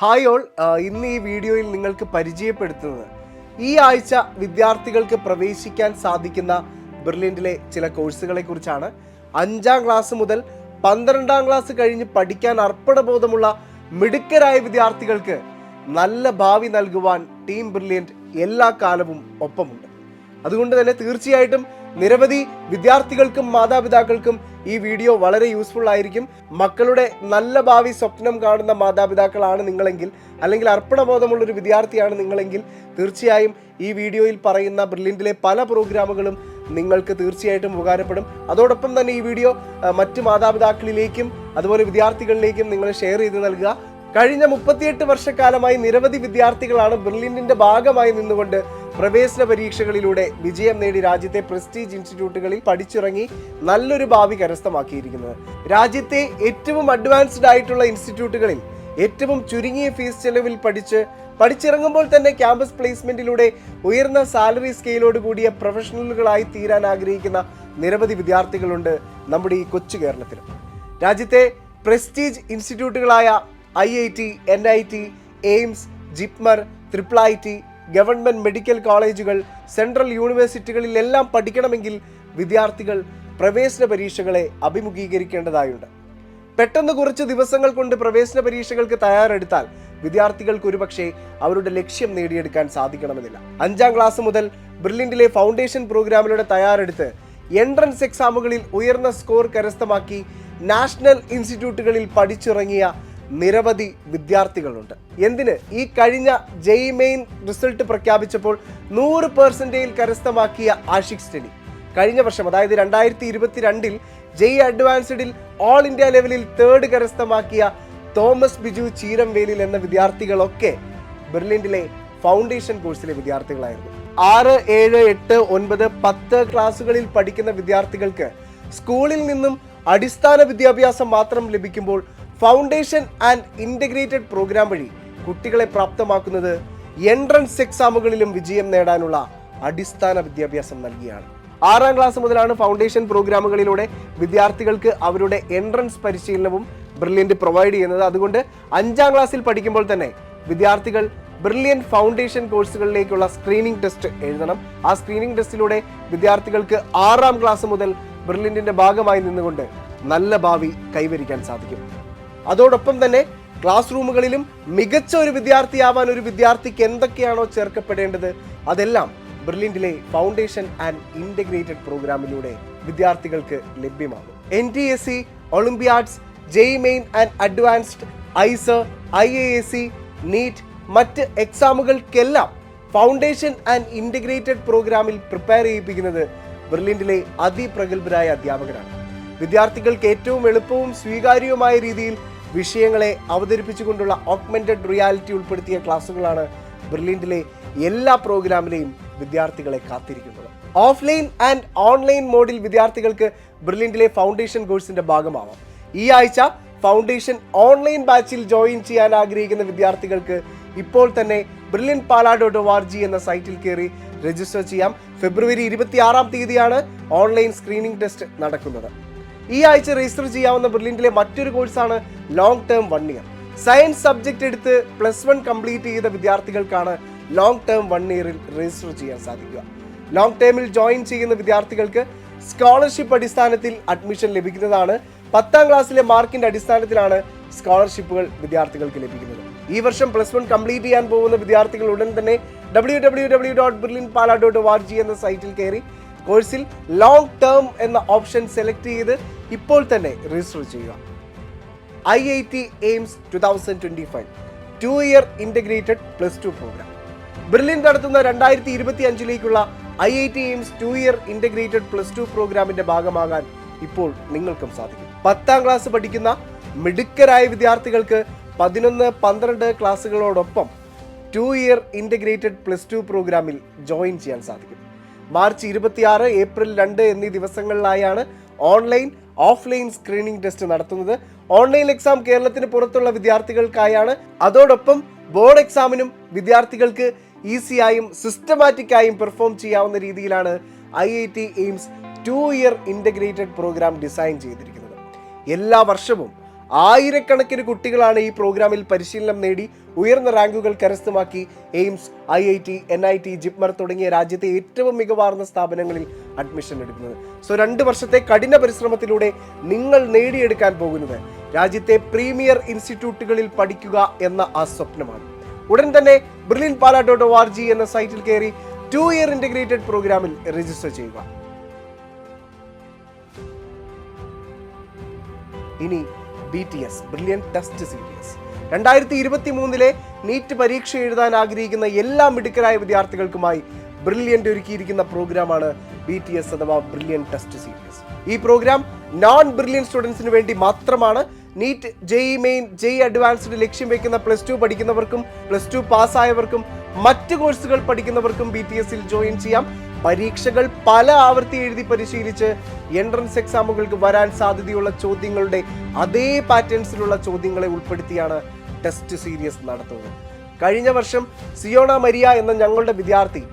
Hi all, ഇന്ന് ഈ വീഡിയോയിൽ നിങ്ങൾക്ക് പരിചയപ്പെടുത്തുന്നത് ഈ ആഴ്ച വിദ്യാർത്ഥികൾക്ക് പ്രവേശിക്കാൻ സാധിക്കുന്ന ബെർലിനിലെ ചില കോഴ്സുകളെ കുറിച്ചാണ്. 5ാം ക്ലാസ് മുതൽ 12ാം ക്ലാസ് കഴിഞ്ഞ് പഠിക്കാൻ അർപ്പണബോധമുള്ള മിടുക്കരായ വിദ്യാർത്ഥികൾക്ക് നല്ല ഭാവി നൽകുവാൻ ടീം ബ്രില്യൻറ്റ് എല്ലാ കാലവും ഒപ്പമുണ്ട്. അതുകൊണ്ട് തന്നെ തീർച്ചയായിട്ടും നിരവധി വിദ്യാർത്ഥികൾക്കും മാതാപിതാക്കൾക്കും ഈ വീഡിയോ വളരെ യൂസ്ഫുൾ ആയിരിക്കും. മക്കളുടെ നല്ല ഭാവി സ്വപ്നം കാണുന്ന മാതാപിതാക്കളാണ് നിങ്ങളെങ്കിൽ, അല്ലെങ്കിൽ അർപ്പണബോധമുള്ളൊരു വിദ്യാർത്ഥിയാണ് നിങ്ങളെങ്കിൽ, തീർച്ചയായും ഈ വീഡിയോയിൽ പറയുന്ന ബ്രില്യൻറ്റിലെ പല പ്രോഗ്രാമുകളും നിങ്ങൾക്ക് തീർച്ചയായിട്ടും ഉപകാരപ്പെടും. അതോടൊപ്പം തന്നെ ഈ വീഡിയോ മറ്റ് മാതാപിതാക്കളിലേക്കും അതുപോലെ വിദ്യാർത്ഥികളിലേക്കും നിങ്ങൾ ഷെയർ ചെയ്ത് നൽകുക. കഴിഞ്ഞ 38 വർഷക്കാലമായി നിരവധി വിദ്യാർത്ഥികളാണ് ബ്രില്യൻറ്റിന്റെ ഭാഗമായി നിന്നുകൊണ്ട് പ്രവേശന പരീക്ഷകളിലൂടെ വിജയം നേടി രാജ്യത്തെ പ്രസ്റ്റീജ് ഇൻസ്റ്റിറ്റ്യൂട്ടുകളിൽ പഠിച്ചിറങ്ങി നല്ലൊരു ഭാവി കരസ്ഥമാക്കിയിരിക്കുന്നത്. രാജ്യത്തെ ഏറ്റവും അഡ്വാൻസ്ഡ് ആയിട്ടുള്ള ഇൻസ്റ്റിറ്റ്യൂട്ടുകളിൽ ഏറ്റവും ചുരുങ്ങിയ ഫീസ് ചെലവിൽ പഠിച്ചിറങ്ങുമ്പോൾ തന്നെ ക്യാമ്പസ് പ്ലേസ്മെന്റിലൂടെ ഉയർന്ന സാലറി സ്കെയിലോട് കൂടിയ പ്രൊഫഷണലുകളായി തീരാൻ ആഗ്രഹിക്കുന്ന നിരവധി വിദ്യാർത്ഥികളുണ്ട് നമ്മുടെ ഈ കൊച്ചു കേരളത്തിലും. രാജ്യത്തെ പ്രസ്റ്റീജ് ഇൻസ്റ്റിറ്റ്യൂട്ടുകളായ IIT, NIT, AIIMS, JIPMER, IIIT, government medical കോളേജുകൾ, സെൻട്രൽ യൂണിവേഴ്സിറ്റികളിലെല്ലാം പഠിക്കണമെങ്കിൽ വിദ്യാർത്ഥികൾ പ്രവേശന പരീക്ഷകളെ അഭിമുഖീകരിക്കേണ്ടതായുണ്ട്. പെട്ടെന്ന് കുറച്ച് ദിവസങ്ങൾ കൊണ്ട് പ്രവേശന പരീക്ഷകൾക്ക് തയ്യാറെടുത്താൽ വിദ്യാർത്ഥികൾക്ക് ഒരുപക്ഷെ അവരുടെ ലക്ഷ്യം നേടിയെടുക്കാൻ സാധിക്കണമെന്നില്ല. 5ാം ക്ലാസ് മുതൽ ബ്രില്യൻറ്റിലെ ഫൗണ്ടേഷൻ പ്രോഗ്രാമിലൂടെ തയ്യാറെടുത്ത് എൻട്രൻസ് എക്സാമുകളിൽ ഉയർന്ന സ്കോർ കരസ്ഥമാക്കി നാഷണൽ ഇൻസ്റ്റിറ്റ്യൂട്ടുകളിൽ പഠിച്ചിറങ്ങിയ നിരവധി വിദ്യാർത്ഥികളുണ്ട്. എന്തിന്, ഈ കഴിഞ്ഞ JEE മെയിൻ റിസൾട്ട് പ്രഖ്യാപിച്ചപ്പോൾ 100% കരസ്ഥമാക്കിയ ആഷിഖ് സ്റ്റഡി കഴിഞ്ഞ വർഷം, അതായത് 2022 JEE അഡ്വാൻസ്ഡിൽ ഓൾ ഇന്ത്യ ലെവലിൽ 3rd കരസ്ഥമാക്കിയ തോമസ് ബിജു ചീരംവേലിൽ എന്ന വിദ്യാർത്ഥികളൊക്കെ ബെർലിനിലെ ഫൗണ്ടേഷൻ കോഴ്സിലെ വിദ്യാർത്ഥികളായിരുന്നു. 6, 7, 8, 9, 10 ക്ലാസ്സുകളിൽ പഠിക്കുന്ന വിദ്യാർത്ഥികൾക്ക് സ്കൂളിൽ നിന്നും അടിസ്ഥാന വിദ്യാഭ്യാസം മാത്രം ലഭിക്കുമ്പോൾ ഫൗണ്ടേഷൻ ആൻഡ് ഇൻ്റഗ്രേറ്റഡ് പ്രോഗ്രാം വഴി കുട്ടികളെ പ്രാപ്തമാക്കുന്നത് എൻട്രൻസ് എക്സാമുകളിലും വിജയം നേടാനുള്ള അടിസ്ഥാന വിദ്യാഭ്യാസം നൽകിയാണ്. 6ാം ക്ലാസ് മുതലാണ് ഫൗണ്ടേഷൻ പ്രോഗ്രാമുകളിലൂടെ വിദ്യാർത്ഥികൾക്ക് അവരുടെ എൻട്രൻസ് പരിശീലനവും ബ്രില്യൻറ്റ് പ്രൊവൈഡ് ചെയ്യുന്നത്. അതുകൊണ്ട് 5ാം ക്ലാസ്സിൽ പഠിക്കുമ്പോൾ തന്നെ വിദ്യാർത്ഥികൾ ബ്രില്യൻറ്റ് ഫൗണ്ടേഷൻ കോഴ്സുകളിലേക്കുള്ള സ്ക്രീനിങ് ടെസ്റ്റ് എഴുതണം. ആ സ്ക്രീനിങ് ടെസ്റ്റിലൂടെ വിദ്യാർത്ഥികൾക്ക് 6ാം ക്ലാസ് മുതൽ ബ്രില്യൻറ്റിന്റെ ഭാഗമായി നിന്നുകൊണ്ട് നല്ല ഭാവി കൈവരിക്കാൻ സാധിക്കും. അതോടൊപ്പം തന്നെ ക്ലാസ് റൂമുകളിലും മികച്ച ഒരു വിദ്യാർത്ഥിയാവാൻ ഒരു വിദ്യാർത്ഥിക്ക് എന്തൊക്കെയാണോ ചേർക്കപ്പെടേണ്ടത് അതെല്ലാം ബ്രില്യൻറ്റിലെ ഫൗണ്ടേഷൻ ആൻഡ് ഇൻ്റഗ്രേറ്റഡ് പ്രോഗ്രാമിലൂടെ വിദ്യാർത്ഥികൾക്ക് ലഭ്യമാകും. NTSC, olympiads, JEE main and advanced, IIMS, IISc, NEET മറ്റ് എക്സാമുകൾക്കെല്ലാം ഫൗണ്ടേഷൻ ആൻഡ് ഇൻ്റഗ്രേറ്റഡ് പ്രോഗ്രാമിൽ പ്രിപ്പയർ ചെയ്യിപ്പിക്കുന്നത് ബ്രില്യൻറ്റിലെ അതിപ്രഗത്ഭരായ അധ്യാപകരാണ്. വിദ്യാർത്ഥികൾക്ക് ഏറ്റവും എളുപ്പവും സ്വീകാര്യവുമായ രീതിയിൽ വിഷയങ്ങളെ അവതരിപ്പിച്ചുകൊണ്ടുള്ള ഓഗ്മെന്റഡ് റിയാലിറ്റി ഉൾപ്പെടുത്തിയ ക്ലാസ്സുകളാണ് ബ്രില്യൻറ്റിലെ എല്ലാ പ്രോഗ്രാമിലെയും വിദ്യാർത്ഥികളെ കാത്തിരിക്കുന്നത്. ഓഫ്ലൈൻ ആൻഡ് ഓൺലൈൻ മോഡിൽ വിദ്യാർത്ഥികൾക്ക് ബ്രില്യൻറ്റിലെ ഫൗണ്ടേഷൻ കോഴ്സിന്റെ ഭാഗമാവാം. ഈ ആഴ്ച ഫൗണ്ടേഷൻ ഓൺലൈൻ ബാച്ചിൽ ജോയിൻ ചെയ്യാൻ ആഗ്രഹിക്കുന്ന വിദ്യാർത്ഥികൾക്ക് ഇപ്പോൾ തന്നെ brilliantpala.org എന്ന സൈറ്റിൽ കയറി രജിസ്റ്റർ ചെയ്യാം. ഫെബ്രുവരി 26-ാം തീയതിയാണ് ഓൺലൈൻ സ്ക്രീനിംഗ് ടെസ്റ്റ് നടക്കുന്നത്. ഈ ആഴ്ച രജിസ്റ്റർ ചെയ്യാവുന്ന ബ്രില്യൻറ്റിലെ മറ്റൊരു കോഴ്സാണ് long term 1 year. Science subject എടുത്ത് +1 കംപ്ലീറ്റ് ചെയ്ത വിദ്യാർത്ഥികൾക്കാണ് ലോങ് ടേം 1 ഇയറിൽ രജിസ്റ്റർ ചെയ്യാൻ സാധിക്കുക. ലോങ് ടേമിൽ ജോയിൻ ചെയ്യുന്ന വിദ്യാർത്ഥികൾക്ക് സ്കോളർഷിപ്പ് അടിസ്ഥാനത്തിൽ അഡ്മിഷൻ ലഭിക്കുന്നതാണ്. 10ാം ക്ലാസ്സിലെ മാർക്കിന്റെ അടിസ്ഥാനത്തിലാണ് സ്കോളർഷിപ്പുകൾ വിദ്യാർത്ഥികൾക്ക് ലഭിക്കുന്നത്. ഈ വർഷം +1 കംപ്ലീറ്റ് ചെയ്യാൻ പോകുന്ന വിദ്യാർത്ഥികൾ ഉടൻ തന്നെ www.brilliantpala.org എന്ന സൈറ്റിൽ കയറി കോഴ്സിൽ ലോങ് ടേം എന്ന ഓപ്ഷൻ സെലക്ട് ചെയ്ത് ഇപ്പോൾ തന്നെ രജിസ്റ്റർ ചെയ്യുക. IIT AIIMS 2025 2 year integrated +2 programme. Brilliant നടത്തുന്ന 2025ലേക്കുള്ള IIT AIIMS 2 ഇയർ ഇൻ്റഗ്രേറ്റഡ് +2 പ്രോഗ്രാമിന്റെ ഭാഗമാകാൻ ഇപ്പോൾ നിങ്ങൾക്കും സാധിക്കും. 10ാം ക്ലാസ് പഠിക്കുന്ന മിടുക്കരായ വിദ്യാർത്ഥികൾക്ക് 11, 12 ക്ലാസ്സുകളോടൊപ്പം 2 ഇയർ ഇൻ്റഗ്രേറ്റഡ് +2 പ്രോഗ്രാമിൽ ജോയിൻ ചെയ്യാൻ സാധിക്കും. മാർച്ച് 26, ഏപ്രിൽ 2 എന്നീ ദിവസങ്ങളിലായാണ് ഓൺലൈൻ, ഓഫ്ലൈൻ സ്ക്രീനിംഗ് ടെസ്റ്റ് നടത്തുന്നത്. ഓൺലൈൻ എക്സാം കേരളത്തിന് പുറത്തുള്ള വിദ്യാർത്ഥികൾക്കായാണ്. അതോടൊപ്പം ബോർഡ് എക്സാമിനും വിദ്യാർത്ഥികൾക്ക് ഈസിയായും സിസ്റ്റമാറ്റിക്കായും പെർഫോം ചെയ്യാവുന്ന രീതിയിലാണ് IIT AIIMS 2 year integrated programme design ചെയ്തിരിക്കുന്നത്. എല്ലാ വർഷവും ആയിരക്കണക്കിന് കുട്ടികളാണ് ഈ പ്രോഗ്രാമിൽ പരിശീലനം നേടി ഉയർന്ന റാങ്കുകൾ കരസ്ഥമാക്കി എയിംസ്, IIT, NIT, JIPMER തുടങ്ങിയ രാജ്യത്തെ ഏറ്റവും മികവാർന്ന സ്ഥാപനങ്ങളിൽ അഡ്മിഷൻ എടുക്കുന്നത്. സോ 2 വർഷത്തെ കഠിന പരിശ്രമത്തിലൂടെ നിങ്ങൾ നേടിയെടുക്കാൻ പോകുന്നത് രാജ്യത്തെ പ്രീമിയർ ഇൻസ്റ്റിറ്റ്യൂട്ടുകളിൽ പഠിക്കുക എന്ന ആ സ്വപ്നമാണ്. ഉടൻ തന്നെ brilliantpala.org എന്ന സൈറ്റിൽ കയറി 2-year ഇന്റഗ്രേറ്റഡ് പ്രോഗ്രാമിൽ രജിസ്റ്റർ ചെയ്യുക. ഇനി BTS Brilliant test series 2023 NEET പരീക്ഷ എഴുതാൻ ആഗ്രഹിക്കുന്ന എല്ലാ മിടുക്കരായ വിദ്യാർത്ഥികൾക്കുമായി ബ്രില്യന്റ് ഒരുക്കിയിരിക്കുന്ന പ്രോഗ്രാമാണ് BTS അഥവാ ബ്രില്യന്റ് ടെസ്റ്റ് സീരീസ്. ഈ പ്രോഗ്രാം നോൺ ബ്രില്യന്റ് സ്റ്റുഡൻസിന് വേണ്ടി മാത്രമാണ്. NEET, JEE main, JEE advanced ലക്ഷ്യം വെക്കുന്ന +2 പഠിക്കുന്നവർക്കും +2 പാസ്സായവർക്കും മറ്റ് കോഴ്സുകൾ പഠിക്കുന്നവർക്കും BTSൽ ജോയിൻ ചെയ്യാം. പരീക്ഷകൾ പല ആവർത്തി എഴുതി പരിശീലിച്ച് എൻട്രൻസ് എക്സാമുകൾക്ക് വരാൻ സാധ്യതയുള്ള ചോദ്യങ്ങളുടെ അതേ പാറ്റേൺസിലുള്ള ചോദ്യങ്ങളെ ഉൾപ്പെടുത്തിയാണ് ടെസ്റ്റ് സീരീസ് നടത്തുന്നത്. കഴിഞ്ഞ വർഷം സിയോണ മരിയ എന്ന ഞങ്ങളുടെ വിദ്യാർത്ഥി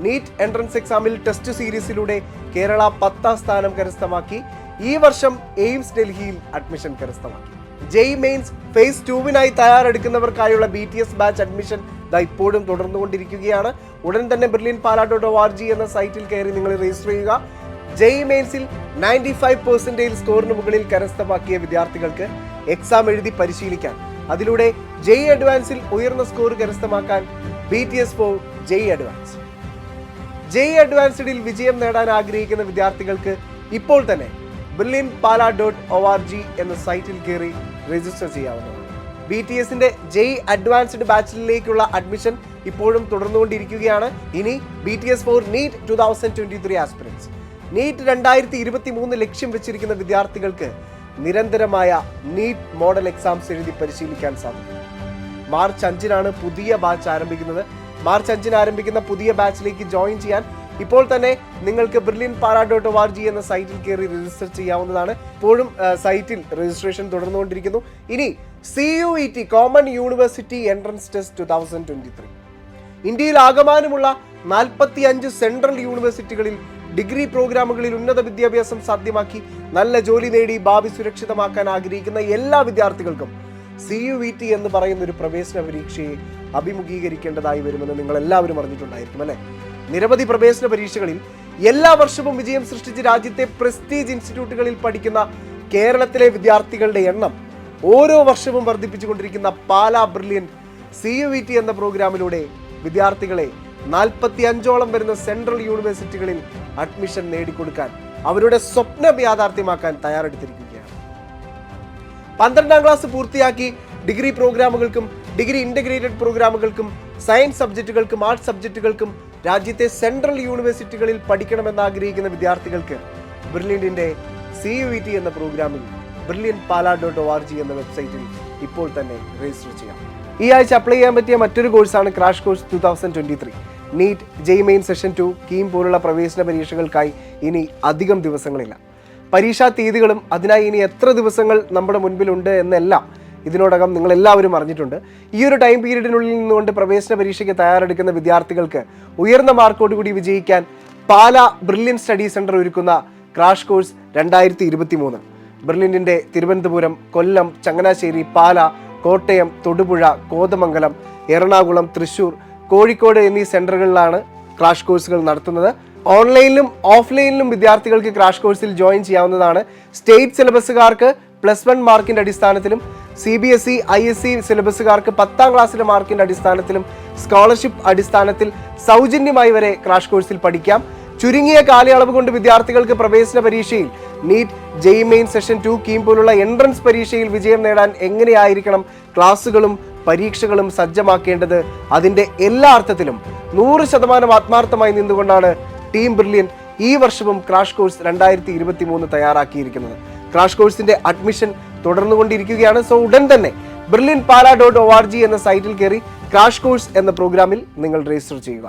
നീറ്റ് എൻട്രൻസ് എക്സാമിൽ ടെസ്റ്റ് സീരീസിലൂടെ കേരള 10ാം സ്ഥാനം കരസ്ഥമാക്കി. ഈ വർഷം എയിംസ് ഡൽഹിയിൽ അഡ്മിഷൻ കരസ്ഥമാക്കി. JEE മെയിൻസ് ഫേസ് 2 തയ്യാറെടുക്കുന്നവർക്കായുള്ള BTS ബാച്ച് അഡ്മിഷൻ ഇപ്പോഴും തുടർന്നുകൊണ്ടിരിക്കുകയാണ്. ഉടൻ തന്നെ brilliantpala.org എന്ന സൈറ്റിൽ കയറി നിങ്ങൾ രജിസ്റ്റർ ചെയ്യുക. JEE മെയിൻസിൽ 95% സ്കോറിന് മുകളിൽ കരസ്ഥമാക്കിയ വിദ്യാർത്ഥികൾക്ക് എക്സാം എഴുതി പരിശീലിക്കാൻ, അതിലൂടെ JEE അഡ്വാൻസിൽ ഉയർന്ന സ്കോർ കരസ്ഥമാക്കാൻ BTS for JEE advance. JEE അഡ്വാൻസ്ഡിൽ വിജയം നേടാൻ ആഗ്രഹിക്കുന്ന വിദ്യാർത്ഥികൾക്ക് ഇപ്പോൾ തന്നെ brilliantpala.org എന്ന സൈറ്റിൽ കയറി രജിസ്റ്റർ ചെയ്യാവുന്നതാണ്. BTSന്റെ JEE അഡ്വാൻസ്ഡ് ബാച്ചിലേക്കുള്ള അഡ്മിഷൻ ഇപ്പോഴും തുടർന്നുകൊണ്ടിരിക്കുകയാണ്. ഇനി BTS for NEET 2023 aspirants. NEET 2023 ലക്ഷ്യം വെച്ചിരിക്കുന്ന വിദ്യാർത്ഥികൾക്ക് നിരന്തരമായ നീറ്റ് മോഡൽ എക്സാംസ് എഴുതി പരിശീലിക്കാൻ സാധിക്കും. മാർച്ച് 5 പുതിയ ബാച്ച് ആരംഭിക്കുന്നത്. മാർച്ച് 5 ആരംഭിക്കുന്ന പുതിയ ബാച്ചിലേക്ക് ജോയിൻ ചെയ്യാൻ ഇപ്പോൾ തന്നെ നിങ്ങൾക്ക് brilliantpala.org എന്ന സൈറ്റിൽ കയറി രജിസ്റ്റർ ചെയ്യാവുന്നതാണ്. ഇപ്പോഴും സൈറ്റിൽ രജിസ്ട്രേഷൻ തുടർന്നുകൊണ്ടിരിക്കുന്നു. ഇനി CUET common university entrance test 2023. ഇന്ത്യയിൽ ആകമാനമുള്ള 45 സെൻട്രൽ യൂണിവേഴ്സിറ്റികളിൽ ഡിഗ്രി പ്രോഗ്രാമുകളിൽ ഉന്നത വിദ്യാഭ്യാസം സാധ്യമാക്കി നല്ല ജോലി നേടി ഭാവി സുരക്ഷിതമാക്കാൻ ആഗ്രഹിക്കുന്ന എല്ലാ വിദ്യാർത്ഥികൾക്കും CUET എന്ന് പറയുന്ന ഒരു പ്രവേശന പരീക്ഷയെ അഭിമുഖീകരിക്കേണ്ടതായി വരുമെന്ന് നിങ്ങൾ എല്ലാവരും അറിഞ്ഞിട്ടുണ്ടായിരിക്കും അല്ലേ? നിരവധി പ്രവേശന പരീക്ഷകളിൽ എല്ലാ വർഷവും വിജയം സൃഷ്ടിച്ച് രാജ്യത്തെ പ്രസ്റ്റീജ് ഇൻസ്റ്റിറ്റ്യൂട്ടുകളിൽ പഠിക്കുന്ന കേരളത്തിലെ വിദ്യാർത്ഥികളുടെ എണ്ണം ഓരോ വർഷവും വർദ്ധിപ്പിച്ചുകൊണ്ടിരിക്കുന്ന പാലാ ബ്രില്യന്റ് CUET എന്ന പ്രോഗ്രാമിലൂടെ വിദ്യാർത്ഥികളെ 45ഓളം വരുന്ന സെൻട്രൽ യൂണിവേഴ്സിറ്റികളിൽ അഡ്മിഷൻ നേടിക്കൊടുക്കാൻ, അവരുടെ സ്വപ്നം യാഥാർത്ഥ്യമാക്കാൻ തയ്യാറെടുത്തിരിക്കുകയാണ്. 12ാം ക്ലാസ് പൂർത്തിയാക്കി ഡിഗ്രി പ്രോഗ്രാമുകൾക്കും ഡിഗ്രി ഇന്റഗ്രേറ്റഡ് പ്രോഗ്രാമുകൾക്കും സയൻസ് സബ്ജക്റ്റുകൾക്കും ആർട്സ് സബ്ജക്റ്റുകൾക്കും രാജ്യത്തെ സെൻട്രൽ യൂണിവേഴ്സിറ്റികളിൽ പഠിക്കണമെന്ന് ആഗ്രഹിക്കുന്ന വിദ്യാർത്ഥികൾക്ക് ബ്രില്യന്റിന്റെ CUET എന്ന പ്രോഗ്രാമിൽ brilliantpala.org എന്ന വെബ്സൈറ്റിൽ ഇപ്പോൾ തന്നെ രജിസ്റ്റർ ചെയ്യാം. ഈ ആഴ്ച അപ്ലൈ ചെയ്യാൻ പറ്റിയ മറ്റൊരു കോഴ്സാണ് crash course 2023. NEET, JEE main session 2, KEAM പോലുള്ള പ്രവേശന പരീക്ഷകൾക്കായി ഇനി അധികം ദിവസങ്ങളില്ല. പരീക്ഷാ തീയതികളും അതിനായി ഇനി എത്ര ദിവസങ്ങൾ നമ്മുടെ മുൻപിലുണ്ട് എന്നെല്ലാം ഇതിനോടകം നിങ്ങളെല്ലാവരും അറിഞ്ഞിട്ടുണ്ട്. ഈ ഒരു ടൈം പീരീഡിനുള്ളിൽ നിന്നുകൊണ്ട് പ്രവേശന പരീക്ഷയ്ക്ക് തയ്യാറെടുക്കുന്ന വിദ്യാർത്ഥികൾക്ക് ഉയർന്ന മാർക്കോടുകൂടി വിജയിക്കാൻ പാലാ ബ്രില്യന്റ് സ്റ്റഡി സെന്റർ ഒരുക്കുന്ന ക്രാഷ് കോഴ്സ് 2023 ബ്രില്യന്റിന്റെ തിരുവനന്തപുരം, കൊല്ലം, ചങ്ങനാശ്ശേരി, പാല, കോട്ടയം, തൊടുപുഴ, കോതമംഗലം, എറണാകുളം, തൃശൂർ, കോഴിക്കോട് എന്നീ സെന്ററുകളിലാണ് ക്രാഷ് കോഴ്സുകൾ നടത്തുന്നത്. ഓൺലൈനിലും ഓഫ്ലൈനിലും വിദ്യാർത്ഥികൾക്ക് ക്രാഷ് കോഴ്സിൽ ജോയിൻ ചെയ്യാവുന്നതാണ്. സ്റ്റേറ്റ് സിലബസുകാർക്ക് +1 മാർക്കിന്റെ അടിസ്ഥാനത്തിലും CBSE, ISE സിലബസുകാർക്ക് 10ാം ക്ലാസ്സിലെ മാർക്കിന്റെ അടിസ്ഥാനത്തിലും സ്കോളർഷിപ്പ് അടിസ്ഥാനത്തിൽ സൗജന്യമായി വരെ ക്രാഷ് കോഴ്സിൽ പഠിക്കാം. ചുരുങ്ങിയ കാലയളവ് കൊണ്ട് വിദ്യാർത്ഥികൾക്ക് പ്രവേശന പരീക്ഷയിൽ NEET, JEE main session 2, KEAM പോലുള്ള എൻട്രൻസ് പരീക്ഷയിൽ വിജയം നേടാൻ എങ്ങനെയായിരിക്കണം ക്ലാസുകളും പരീക്ഷകളും സജ്ജമാക്കേണ്ടത്, അതിൻ്റെ എല്ലാ അർത്ഥത്തിലും 100% ആത്മാർത്ഥമായി നിന്നുകൊണ്ടാണ് ടീം ബ്രില്യന്റ് ഈ വർഷവും ക്രാഷ് കോഴ്സ് 2023 തയ്യാറാക്കിയിരിക്കുന്നത്. ക്രാഷ് കോഴ്സിന്റെ അഡ്മിഷൻ തുടർന്നുകൊണ്ടിരിക്കുകയാണ്. സോ ഉടൻ തന്നെ brilliantpala.org എന്ന സൈറ്റിൽ കയറി ക്രാഷ് കോഴ്സ് എന്ന പ്രോഗ്രാമിൽ നിങ്ങൾ രജിസ്റ്റർ ചെയ്യുക.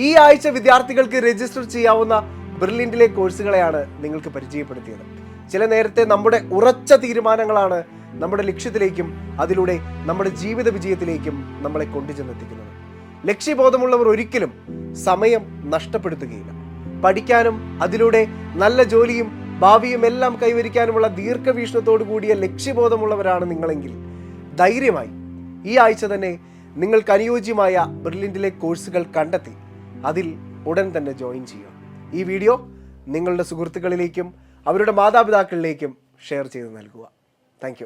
ഈ ആഴ്ച വിദ്യാർത്ഥികൾക്ക് രജിസ്റ്റർ ചെയ്യാവുന്ന ബ്രില്യന്റിലെ കോഴ്സുകളെയാണ് നിങ്ങൾക്ക് പരിചയപ്പെടുത്തിയത്. ചില നേരത്തെ നമ്മുടെ ഉറച്ച തീരുമാനങ്ങളാണ് നമ്മുടെ ലക്ഷ്യത്തിലേക്കും അതിലൂടെ നമ്മുടെ ജീവിത വിജയത്തിലേക്കും നമ്മളെ കൊണ്ടുചെന്നെത്തിക്കുന്നത്. ലക്ഷ്യബോധമുള്ളവർ ഒരിക്കലും സമയം നഷ്ടപ്പെടുത്തുകയില്ല. പഠിക്കാനും അതിലൂടെ നല്ല ജോലിയും ഭാവിയും എല്ലാം കൈവരിക്കാനുമുള്ള ദീർഘവീക്ഷണത്തോടു കൂടിയ ലക്ഷ്യബോധമുള്ളവരാണ് നിങ്ങളെങ്കിൽ ധൈര്യമായി ഈ ആഴ്ച തന്നെ നിങ്ങൾക്ക് അനുയോജ്യമായ ബെർലിനിലെ കോഴ്സുകൾ കണ്ടെത്തി അതിൽ ഉടൻ തന്നെ ജോയിൻ ചെയ്യുക. ഈ വീഡിയോ നിങ്ങളുടെ സുഹൃത്തുക്കളിലേക്കും അവരുടെ മാതാപിതാക്കളിലേക്കും ഷെയർ ചെയ്ത് നൽകുക. താങ്ക്